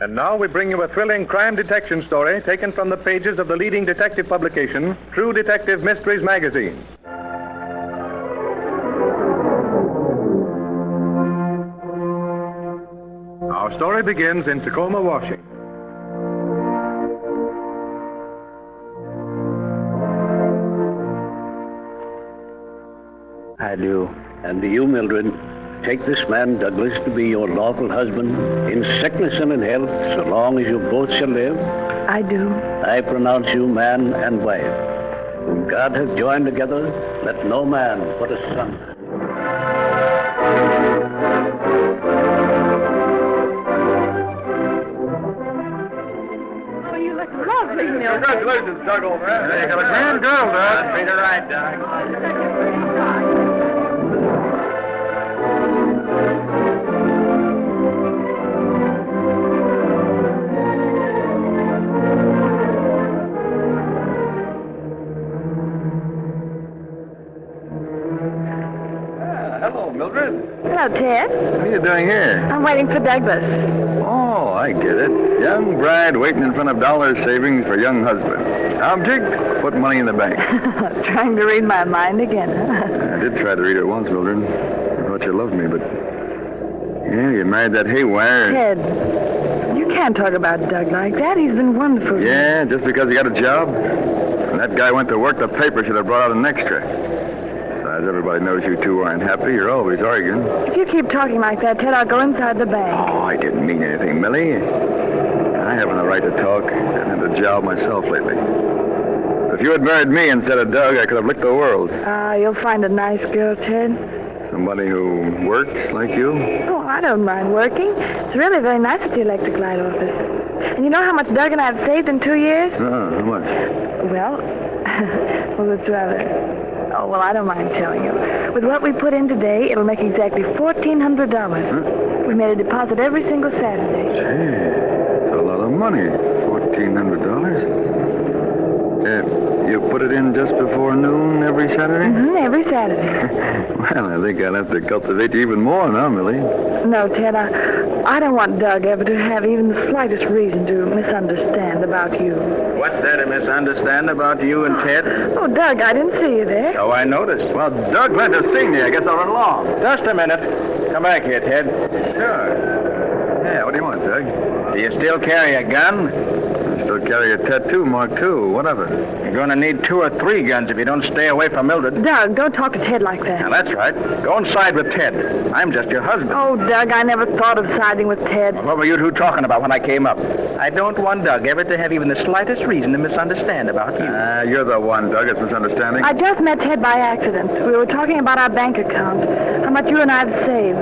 And now we bring you a thrilling crime detection story taken from the pages of the leading detective publication, True Detective Mysteries magazine. Our story begins in Tacoma, Washington. I do. And do you, Mildred, take this man, Douglas, to be your lawful husband, in sickness and in health, so long as you both shall live? I do. I pronounce you man and wife. Whom God has joined together, let no man put asunder. Oh, you look lovely, Mildred. Congratulations, Doug, old man. Hey, you got a grand girl, Doug. Treat her right, Doug. Hello, Mildred. Hello, Ted. What are you doing here? I'm waiting for Douglas. Oh, I get it. Young bride waiting in front of dollar savings for young husband. Object? Put money in the bank. Trying to read my mind again, huh? I did try to read it once, Mildred. I thought you loved me, but... Yeah, you married that haywire. Ted, you can't talk about Doug like that. He's been wonderful. Yeah, just because he got a job? When that guy went to work, the paper should have brought out an extra. Besides, everybody knows you two aren't happy. You're always arguing. If you keep talking like that, Ted, I'll go inside the bank. Oh, I didn't mean anything, Millie. I haven't the right to talk. I've had a job myself lately. If you had married me instead of Doug, I could have licked the world. You'll find a nice girl, Ted. Somebody who works like you? Oh, I don't mind working. It's really very nice at the electric light office. And you know how much Doug and I have saved in 2 years? How much? Well, it's rather... Oh, well, I don't mind telling you. With what we put in today, it'll make exactly $1,400. Huh? We made a deposit every single Saturday. Gee, that's a lot of money. $1,400. You put it in just before noon every Saturday? Mm-hmm, every Saturday. Well, I think I'll have to cultivate you even more now, Millie. No, Ted, I don't want Doug ever to have even the slightest reason to misunderstand about you. What's there to misunderstand about you and Ted? Oh, Doug, I didn't see you there. So I noticed. Well, Doug glad to see me. I guess I'll run along. Just a minute. Come back here, Ted. Sure. Yeah, what do you want, Doug? Do you still carry a gun? I still carry a tattoo, Mark II. Whatever. You're going to need 2 or 3 guns if you don't stay away from Mildred. Doug, don't talk to Ted like that. Now, that's right. Go and side with Ted. I'm just your husband. Oh, Doug, I never thought of siding with Ted. Well, what were you two talking about when I came up? I don't want Doug ever to have even the slightest reason to misunderstand about you. You're the one, Doug. It's misunderstanding. I just met Ted by accident. We were talking about our bank account, how much you and I have saved.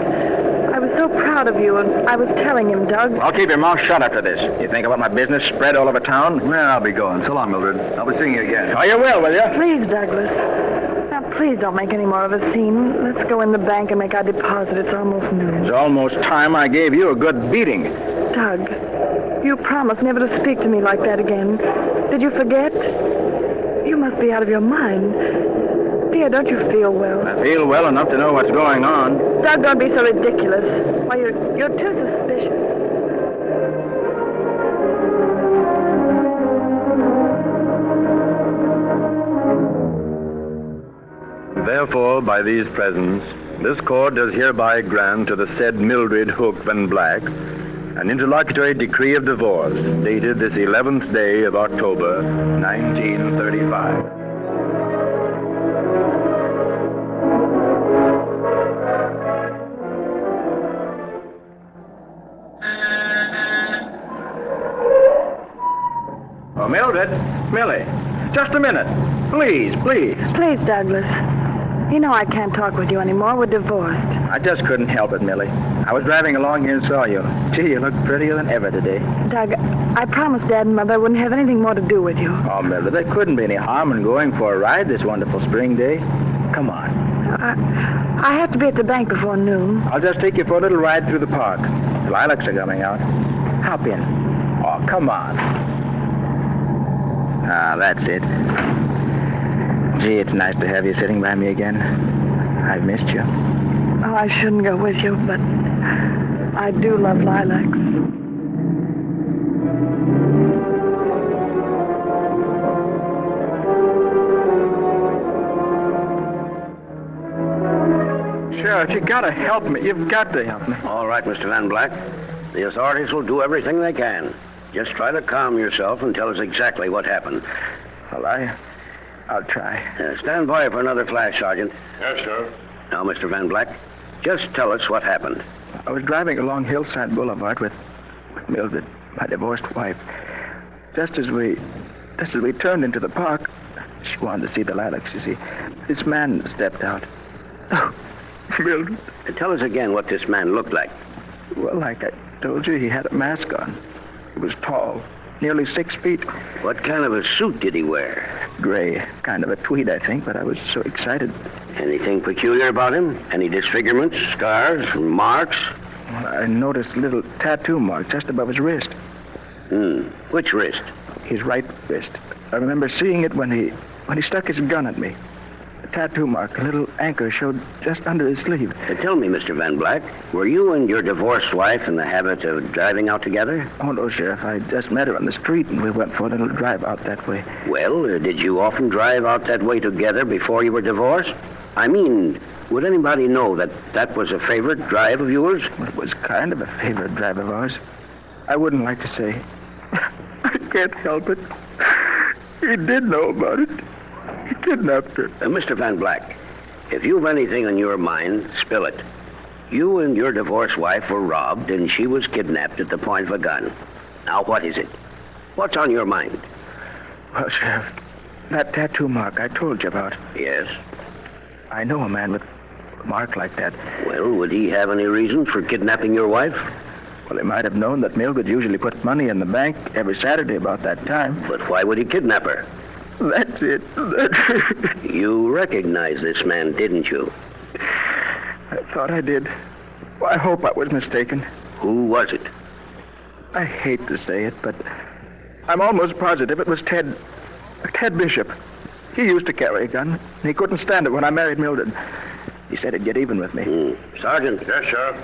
I was so proud of you, and I was telling him, Doug. I'll keep your mouth shut after this. You think about my business spread all over town? Well, I'll be going. So long, Mildred. I'll be seeing you again. Oh, you will you? Please, Douglas. Now, please don't make any more of a scene. Let's go in the bank and make our deposit. It's almost noon. It's almost time I gave you a good beating. Doug, you promised never to speak to me like that again. Did you forget? You must be out of your mind. Dear, don't you feel well? I feel well enough to know what's going on. Doug, don't be so ridiculous. Why, you're too suspicious. Therefore, by these presents, this court does hereby grant to the said Mildred Hook Van Black an interlocutory decree of divorce dated this 11th day of October, 1935. Oh, Mildred. Millie. Just a minute. Please. Please, Douglas. You know I can't talk with you anymore. We're divorced. I just couldn't help it, Millie. I was driving along here and saw you. Gee, you look prettier than ever today. Doug, I promised Dad and Mother I wouldn't have anything more to do with you. Oh, Mildred, there couldn't be any harm in going for a ride this wonderful spring day. Come on. I have to be at the bank before noon. I'll just take you for a little ride through the park. The lilacs are coming out. Hop in. Oh, come on. Ah, that's it. Gee, it's nice to have you sitting by me again. I've missed you. Oh, I shouldn't go with you, but I do love lilacs. Sheriff, you gotta help me. You've got to help me. All right, Mr. Van Black. The authorities will do everything they can. Just try to calm yourself and tell us exactly what happened. Well, I'll try. Stand by for another flash, Sergeant. Yes, Sheriff. Now, Mr. Van Black, just tell us what happened. I was driving along Hillside Boulevard with Mildred, my divorced wife. Just as we turned into the park, she wanted to see the lilacs, you see. This man stepped out. Oh, Mildred. Tell us again what this man looked like. Well, like I told you, he had a mask on. He was tall, nearly 6 feet. What kind of a suit did he wear? Gray, kind of a tweed, I think, but I was so excited. Anything peculiar about him? Any disfigurements, scars, marks? Well, I noticed a little tattoo mark just above his wrist. Which wrist? His right wrist. I remember seeing it when he stuck his gun at me. A tattoo mark, a little anchor showed just under his sleeve. Tell me, Mr. Van Black, were you and your divorced wife in the habit of driving out together? Oh, no, Sheriff. I just met her on the street, and we went for a little drive out that way. Well, did you often drive out that way together before you were divorced? I mean, would anybody know that was a favorite drive of yours? Well, it was kind of a favorite drive of ours. I wouldn't like to say. I can't help it. He did know about it. He kidnapped her. Mr. Van Black, if you've anything on your mind, spill it. You and your divorced wife were robbed, and she was kidnapped at the point of a gun. Now, what is it? What's on your mind? Well, Sheriff, that tattoo mark I told you about. Yes. I know a man with a mark like that. Well, would he have any reason for kidnapping your wife? Well, he might have known that Mildred usually put money in the bank every Saturday about that time. But why would he kidnap her? That's it. You recognize this man, didn't you? I thought I did. Well, I hope I was mistaken. Who was it? I hate to say it, but I'm almost positive it was Ted Bishop. He used to carry a gun, and he couldn't stand it when I married Mildred. He said he'd get even with me. Sergeant. Yes, Sheriff.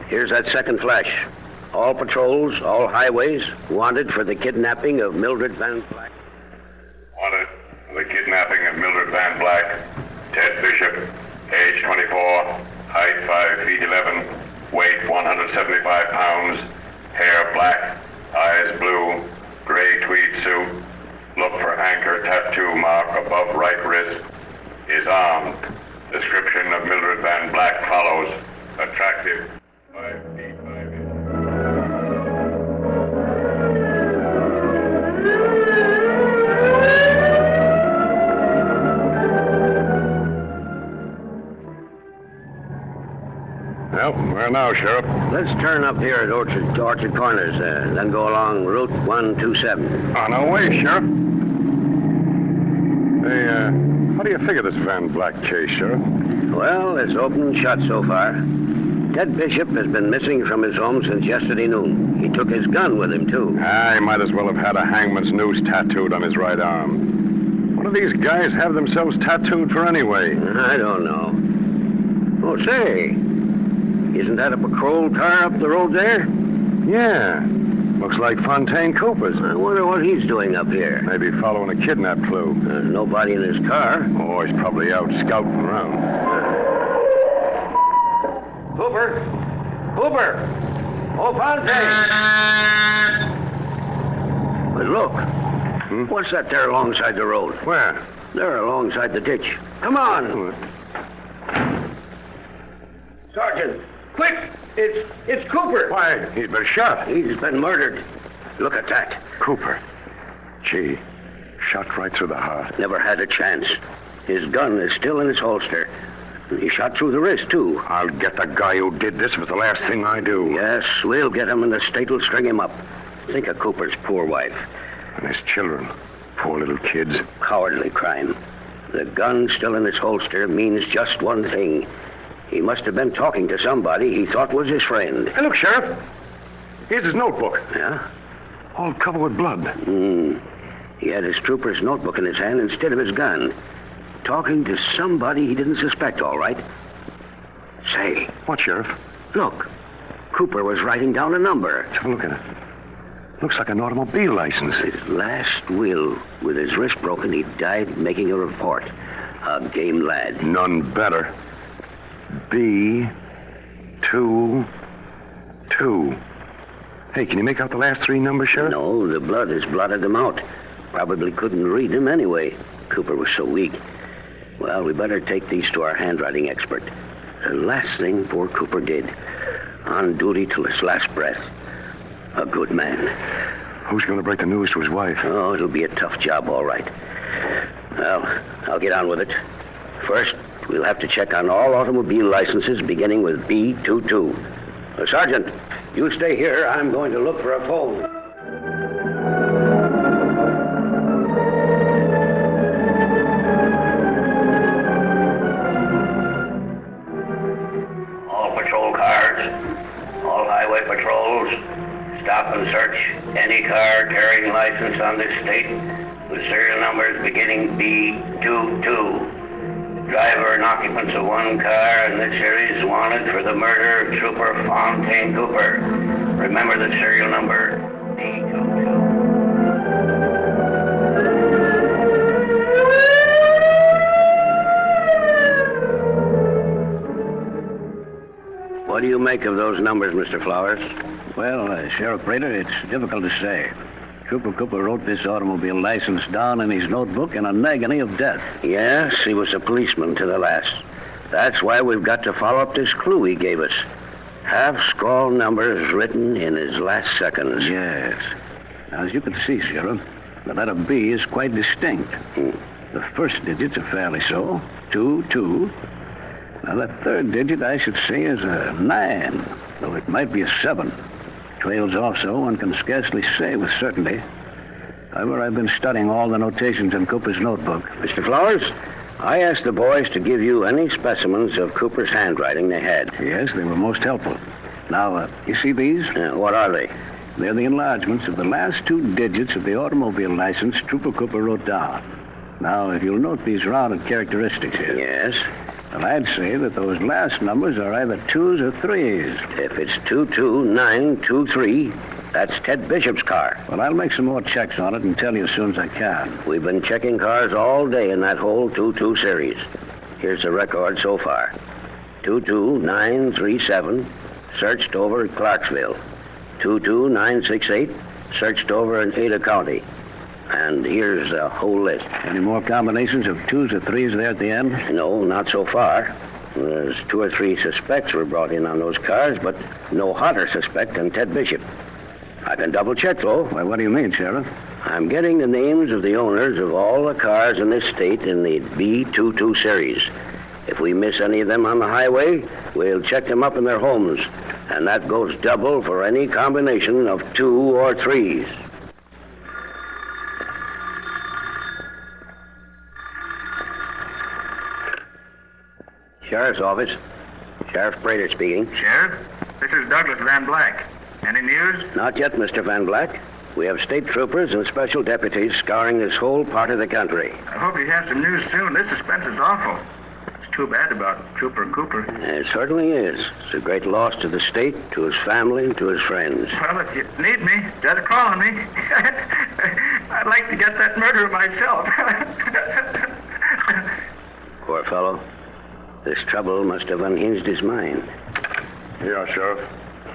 Here's that second flash. All patrols, all highways, wanted for the kidnapping of Mildred Van Black. Wanted for the kidnapping of Mildred Van Black, Ted Bishop, age 24, height 5 feet 11, weight 175 pounds, hair black, eyes blue, gray tweed suit. Look for anchor tattoo mark above right wrist. Is armed. Description of Mildred Van Black follows. Attractive. 5 feet 5 inches. Well, where now, Sheriff? Let's turn up here at Orchard Corners, then go along Route 127. On our way, Sheriff. Hey, how do you figure this Van Black case, Sheriff? Well, it's open and shut so far. Ted Bishop has been missing from his home since yesterday noon. He took his gun with him, too. He might as well have had a hangman's noose tattooed on his right arm. What do these guys have themselves tattooed for anyway? I don't know. Oh, say, isn't that a patrol car up the road there? Yeah. Looks like Fontaine Cooper's. I wonder what he's doing up here. Maybe following a kidnap clue. There's nobody in his car. Oh, he's probably out scouting around. Cooper! Oh, Fontaine! But look. What's that there alongside the road? Where? There, alongside the ditch. Come on! Sergeant, quick! It's Cooper! Why, he's been shot. He's been murdered. Look at that. Cooper. Gee, shot right through the heart. Never had a chance. His gun is still in his holster. He shot through the wrist, too. I'll get the guy who did this if it's the last thing I do. Yes, we'll get him, and the state will string him up. Think of Cooper's poor wife. And his children. Poor little kids. Cowardly crime. The gun still in his holster means just one thing. He must have been talking to somebody he thought was his friend. Hey, look, Sheriff. Here's his notebook. Yeah? All covered with blood. He had his trooper's notebook in his hand instead of his gun. Talking to somebody he didn't suspect, all right. Say. What, Sheriff? Look. Cooper was writing down a number. Let's have a look at it. Looks like an automobile license. His last will. With his wrist broken, he died making a report. A game lad. None better. B22. Hey, can you make out the last three numbers, Sheriff? No, the blood has blotted them out. Probably couldn't read them anyway. Cooper was so weak. Well, we better take these to our handwriting expert. The last thing poor Cooper did. On duty till his last breath. A good man. Who's going to break the news to his wife? Oh, it'll be a tough job, all right. Well, I'll get on with it. First, we'll have to check on all automobile licenses beginning with B22. Sergeant, you stay here. I'm going to look for a phone. All patrol cars, all highway patrols, stop and search any car carrying license on this state with serial numbers beginning B22. Driver and occupants of one car in this series wanted for the murder of Trooper Fontaine Cooper. Remember the serial number B22. What do you make of those numbers, Mr. Flowers? Well, Sheriff Prater, it's difficult to say. Trooper Cooper wrote this automobile license down in his notebook in an agony of death. Yes, he was a policeman to the last. That's why we've got to follow up this clue he gave us. Half-scrawl numbers written in his last seconds. Yes. Now, as you can see, Sheriff, the letter B is quite distinct. The first digits are fairly so. 2. Now, that third digit, I should say, is a 9, though it might be a 7. Trails off so one can scarcely say with certainty. However, I've been studying all the notations in Cooper's notebook. Mr. Flowers, I asked the boys to give you any specimens of Cooper's handwriting they had. Yes, they were most helpful. Now, you see these? What are they? They're the enlargements of the last 2 digits of the automobile license Trooper Cooper wrote down. Now, if you'll note these rounded characteristics here. Yes. Well, I'd say that those last numbers are either 2s or 3s. If it's 22923, that's Ted Bishop's car. Well, I'll make some more checks on it and tell you as soon as I can. We've been checking cars all day in that whole 22 series. Here's the record so far. 22937, searched over at Clarksville. 22968, searched over in Ada County. And here's the whole list. Any more combinations of 2s or 3s there at the end? No, not so far. There's 2 or 3 suspects were brought in on those cars, but no hotter suspect than Ted Bishop. I can double-check, though. Why, what do you mean, Sheriff? I'm getting the names of the owners of all the cars in this state in the B22 series. If we miss any of them on the highway, we'll check them up in their homes. And that goes double for any combination of 2 or 3s. Sheriff's office. Sheriff Prater speaking. Sheriff, this is Douglas Van Black. Any news? Not yet, Mr. Van Black. We have state troopers and special deputies scouring this whole part of the country. I hope you have some news soon. This suspense is awful. It's too bad about Trooper Cooper. It certainly is. It's a great loss to the state, to his family, and to his friends. Well, if you need me, just call on me. I'd like to get that murderer myself. Poor fellow. This trouble must have unhinged his mind. Yeah, Sheriff.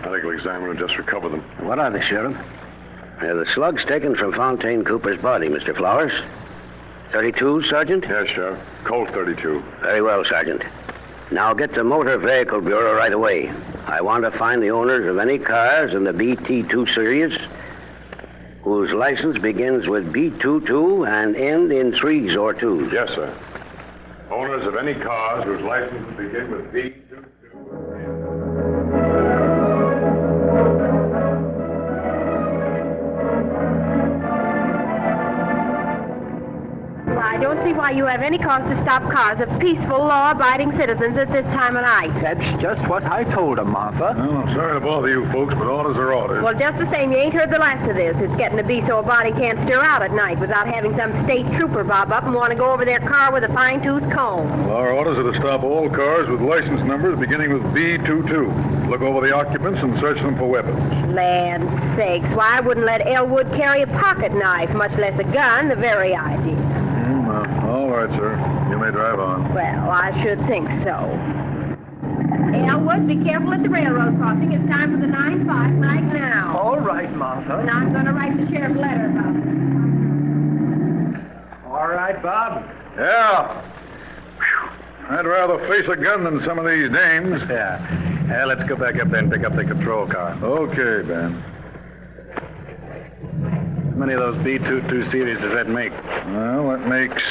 I think we'll examine and just recover them. What are they, Sheriff? They're the slugs taken from Fontaine Cooper's body, Mr. Flowers. 32, Sergeant? Yes, Sheriff. Colt 32. Very well, Sergeant. Now get the Motor Vehicle Bureau right away. I want to find the owners of any cars in the BT2 series whose license begins with B22 and end in 3s or 2s. Yes, sir. Owners of any cars whose licenses begin with B22. I don't see why you have any cause to stop cars of peaceful, law-abiding citizens at this time of night. That's just what I told him, Martha. Well, I'm sorry to bother you folks, but orders are orders. Well, just the same, you ain't heard the last of this. It's getting to be so a body can't stir out at night without having some state trooper bob up and want to go over their car with a fine-tooth comb. Well, our orders are to stop all cars with license numbers beginning with B22. Look over the occupants and search them for weapons. Land sakes, why I wouldn't let Elwood carry a pocket knife, much less a gun, the very idea. All right, sir. You may drive on. Well, I should think so. Hey, Elwood, be careful at the railroad crossing. It's time for the 9-5 right now. All right, Martha. And I'm going to write the sheriff a letter about it. All right, Bob. Yeah. Whew. I'd rather face a gun than some of these dames. Yeah. Let's go back up there and pick up the control car. Okay, Ben. How many of those B-22 series does that make? Well, that makes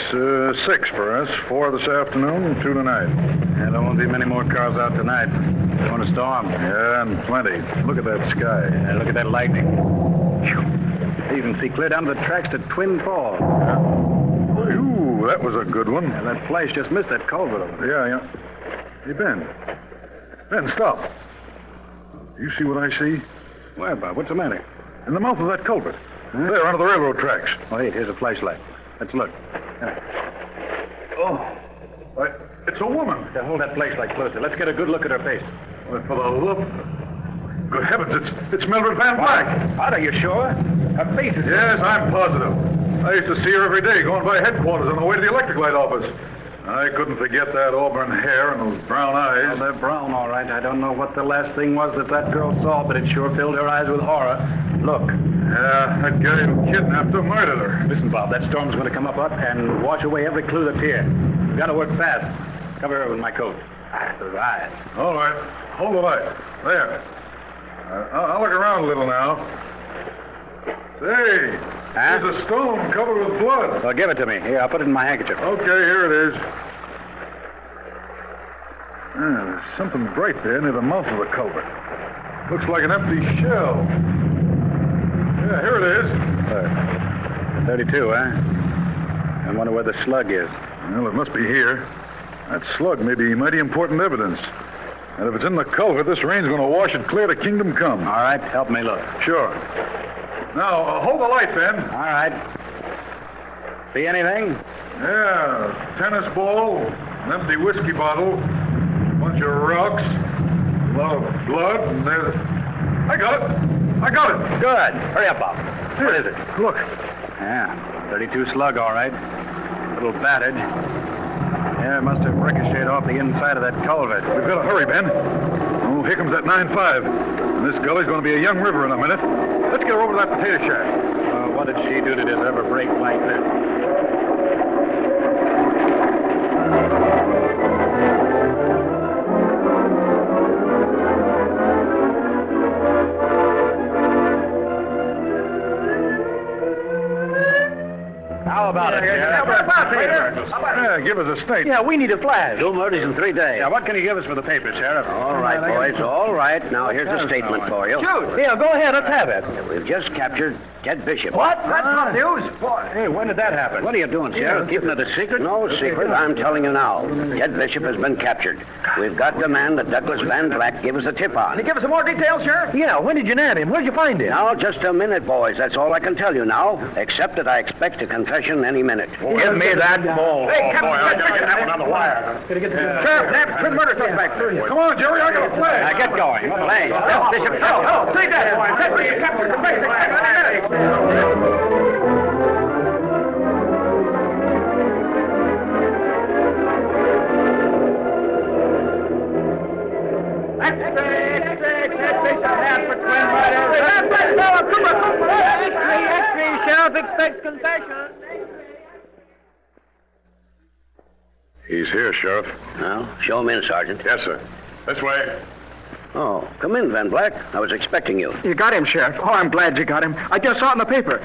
6 for us. 4 this afternoon and 2 tonight. Yeah, there won't be many more cars out tonight. It's going to storm. Yeah, and plenty. Look at that sky. Yeah, look at that lightning. Phew. You can see clear down to the tracks to Twin Falls. Ooh, that was a good one. Yeah, that flash just missed that culvert over there. Yeah. Hey, Ben. Ben, stop. You see what I see? Where, Bob? What's the matter? In the mouth of that culvert. Huh? There, under the railroad tracks. Oh, here's a flashlight. Let's look. Oh. It's a woman. Yeah, hold that flashlight closer. Let's get a good look at her face. Well, for the look. Good heavens, it's Mildred Van Black. What, are you sure? Her face is... Yes, I'm positive. I used to see her every day going by headquarters on the way to the electric light office. I couldn't forget that auburn hair and those brown eyes. Well, they're brown, all right. I don't know what the last thing was that girl saw, but it sure filled her eyes with horror. Look. Yeah, that guy who kidnapped her murdered her. Listen, Bob, that storm's going to come up and wash away every clue that's here. We've got to work fast. Cover her with my coat. Those eyes. All right. Hold the light. There. I'll look around a little now. Say, there's a stone covered with blood. Well, give it to me. Here, I'll put it in my handkerchief. Okay, here it is. There's something bright there near the mouth of the culvert. Looks like an empty shell. Yeah, here it is. 32, huh? I wonder where the slug is. Well, it must be here. That slug may be mighty important evidence. And if it's in the culvert, this rain's going to wash it clear to kingdom come. All right, help me look. Sure. Now, hold the light, Ben. All right. See anything? Yeah, tennis ball, an empty whiskey bottle, a bunch of rocks, a lot of blood, and there's... I got it! Good. Hurry up, Bob. What is it? Look. Yeah, 32 slug, all right. A little battered. Yeah, it must have ricocheted off the inside of that culvert. We've got to hurry, Ben. Oh, here comes that 9-5. And this gully's going to be a young river in a minute. Let's get her over to that potato shack. What did she do to deserve a break like this? How about it, Sheriff? Yeah, give us a state. Yeah, we need a flash. 2 murders in 3 days. Yeah, what can you give us for the paper, Sheriff? All right, boys, all right. Now, here's a statement for you. Shoot. Yeah, go ahead. Let's have it. We've just captured Ted Bishop. What? That's not news. Hey, when did that happen? What are you doing, Sheriff? Keeping it a secret? No secret. I'm telling you now. Ted Bishop has been captured. We've got the man that Douglas Van Black gave us a tip on. Can you give us some more details, Sheriff? Yeah, when did you nab him? Where'd you find him? Now, just a minute, boys. That's all I can tell you now, except that I expect a confession any minute. Give me that ball. Hey, Captain, I got that one on the wire. Sheriff, nab twin murder suspect. Come on, Jerry, I got a flag. Now, get going. Play. Bishop, hello. Say that. Ted Bishop captured the basic. Sheriff expects confession. He's here, Sheriff. Well, show him in, Sergeant. Yes, sir. This way. Oh, come in, Van Black. I was expecting you. You got him, Sheriff. Oh, I'm glad you got him. I just saw it in the paper.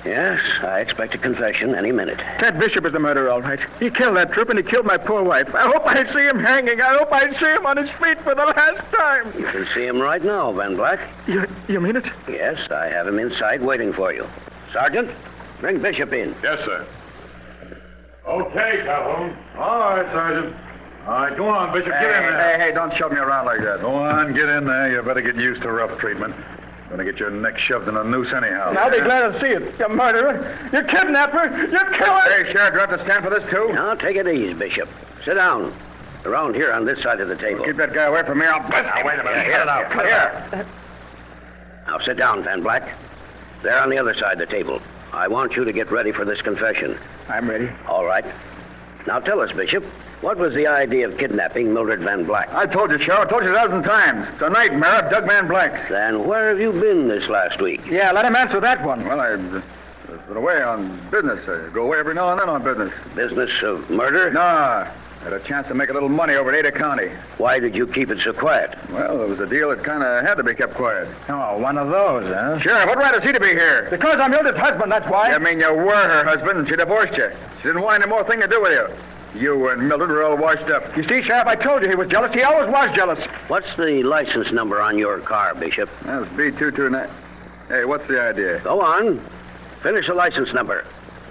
Yes, I expect a confession any minute. Ted Bishop is the murderer, all right. He killed that troop and he killed my poor wife. I hope I see him hanging. I hope I see him on his feet for the last time. You can see him right now, Van Black. You mean it? Yes, I have him inside waiting for you. Sergeant, bring Bishop in. Yes, sir. Okay, Calhoun. All right, Sergeant. All right, go on, Bishop. Get in there. Hey, don't shove me around like that. Go on, get in there. You better get used to rough treatment. Gonna get your neck shoved in a noose anyhow. I'll be glad to see it, you murderer. You kidnapper. You killer. Hey, Sheriff, do you have to stand for this, too? Now, take it easy, Bishop. Sit down. Around here on this side of the table. Keep that guy away from me. I'll bust him. Wait a minute. Get it out. Here. Now, sit down, Van Black. There on the other side of the table. I want you to get ready for this confession. I'm ready. All right. Now, tell us, Bishop, What was the idea of kidnapping Mildred Van Black? I told you, Sheriff. I told you a dozen times. It's a nightmare of Doug Van Black. Then where have you been this last week? Yeah, let him answer that one. Well, I've been away on business. I go away every now and then on business. Business of murder? No, I had a chance to make a little money over at Ada County. Why did you keep it so quiet? Well, it was a deal that kind of had to be kept quiet. Oh, one of those, huh? Sheriff, what right is he to be here? Because I'm Mildred's husband, that's why. I mean, you were her husband and she divorced you. She didn't want any more thing to do with you. You and Mildred were all washed up. You see, Sheriff, I told you he was jealous. He always was jealous. What's the license number on your car, Bishop? That's B229. Hey, what's the idea? Go on. Finish the license number.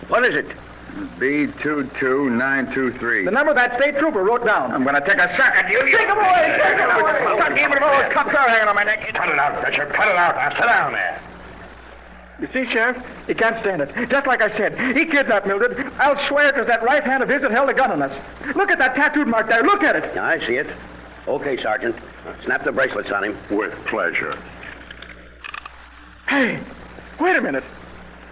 What is it? B22923. The number that state trooper wrote down. I'm going to take a shot at you. Take him away! Take him away! Stop giving me those cups are hanging on my neck. Cut it out, Bishop. Cut it out. Now, sit down there. You see, Sheriff, he can't stand it. Just like I said, he kidnapped Mildred. I'll swear it was that right hand of his that held a gun on us. Look at that tattooed mark there. Look at it. I see it. Okay, Sergeant. Snap the bracelets on him. With pleasure. Hey, wait a minute.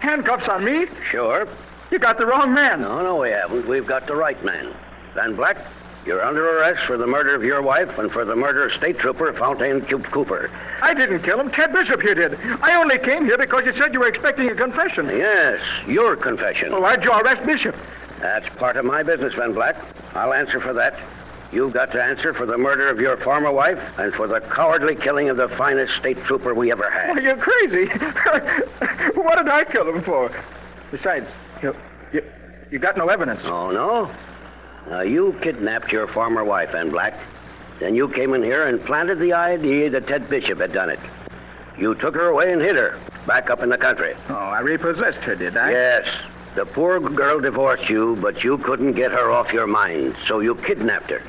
Handcuffs on me? Sure. You got the wrong man. No, we haven't. We've got the right man. Van Black, you're under arrest for the murder of your wife and for the murder of State Trooper Fontaine Cooper. I didn't kill him. Ted Bishop here did. I only came here because you said you were expecting a confession. Yes, your confession. Well, why'd you arrest Bishop? That's part of my business, Van Black. I'll answer for that. You've got to answer for the murder of your former wife and for the cowardly killing of the finest state trooper we ever had. Well, you're crazy. What did I kill him for? Besides, you got no evidence. Oh, no? Now, you kidnapped your former wife, Van Black. Then you came in here and planted the idea that Ted Bishop had done it. You took her away and hid her, back up in the country. Oh, I repossessed her, did I? Yes. The poor girl divorced you, but you couldn't get her off your mind, so you kidnapped her.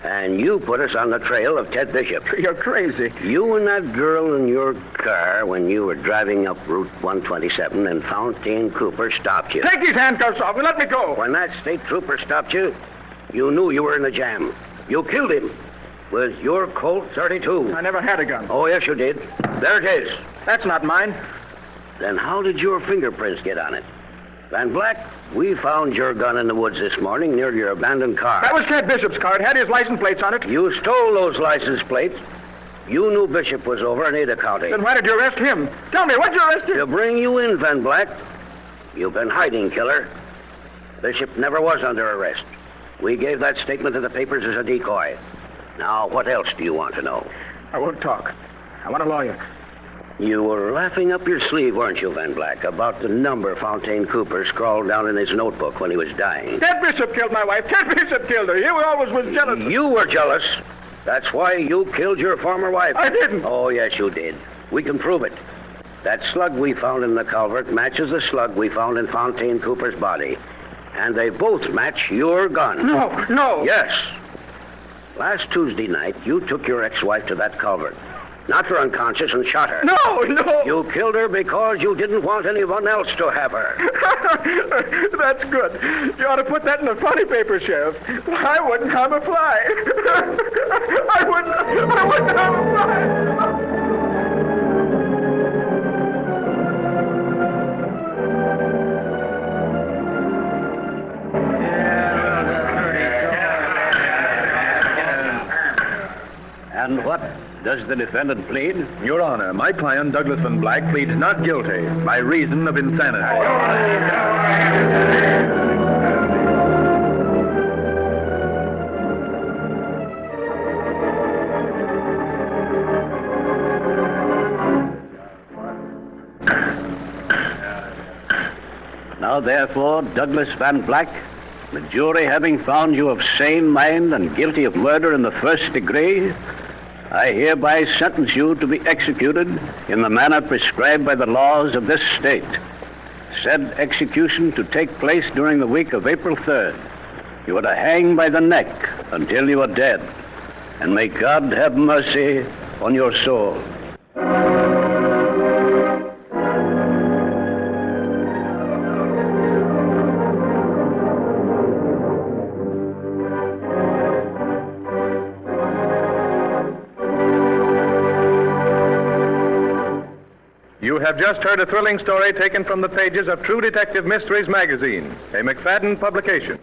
And you put us on the trail of Ted Bishop. You're crazy. You and that girl in your car when you were driving up Route 127 and Fontaine Cooper stopped you. Take these handcuffs off and let me go. When that state trooper stopped you, you knew you were in a jam. You killed him with your Colt 32. I never had a gun. Oh, yes, you did. There it is. That's not mine. Then how did your fingerprints get on it? Van Black, we found your gun in the woods this morning near your abandoned car. That was Ted Bishop's car. It had his license plates on it. You stole those license plates. You knew Bishop was over in Ada County. Then why did you arrest him? Tell me, why'd you arrest him? To bring you in, Van Black. You've been hiding, killer. Bishop never was under arrest. We gave that statement to the papers as a decoy. Now, what else do you want to know? I won't talk. I want a lawyer. You were laughing up your sleeve, weren't you, Van Black, about the number Fontaine Cooper scrawled down in his notebook when he was dying? Ted Bishop killed my wife. Ted Bishop killed her. He always was jealous. You were jealous. That's why you killed your former wife. I didn't. Oh, yes, you did. We can prove it. That slug we found in the culvert matches the slug we found in Fontaine Cooper's body. And they both match your gun. No. Yes. Last Tuesday night, you took your ex-wife to that culvert. Knocked her unconscious and shot her. No. You killed her because you didn't want anyone else to have her. That's good. You ought to put that in the funny paper, Sheriff. I wouldn't harm a fly. I wouldn't harm a fly. And what does the defendant plead? Your Honor, my client, Douglas Van Black, pleads not guilty by reason of insanity. Now, therefore, Douglas Van Black, the jury having found you of sane mind and guilty of murder in the first degree, I hereby sentence you to be executed in the manner prescribed by the laws of this state. Said execution to take place during the week of April 3rd. You are to hang by the neck until you are dead. And may God have mercy on your soul. You have just heard a thrilling story taken from the pages of True Detective Mysteries magazine, a McFadden publication.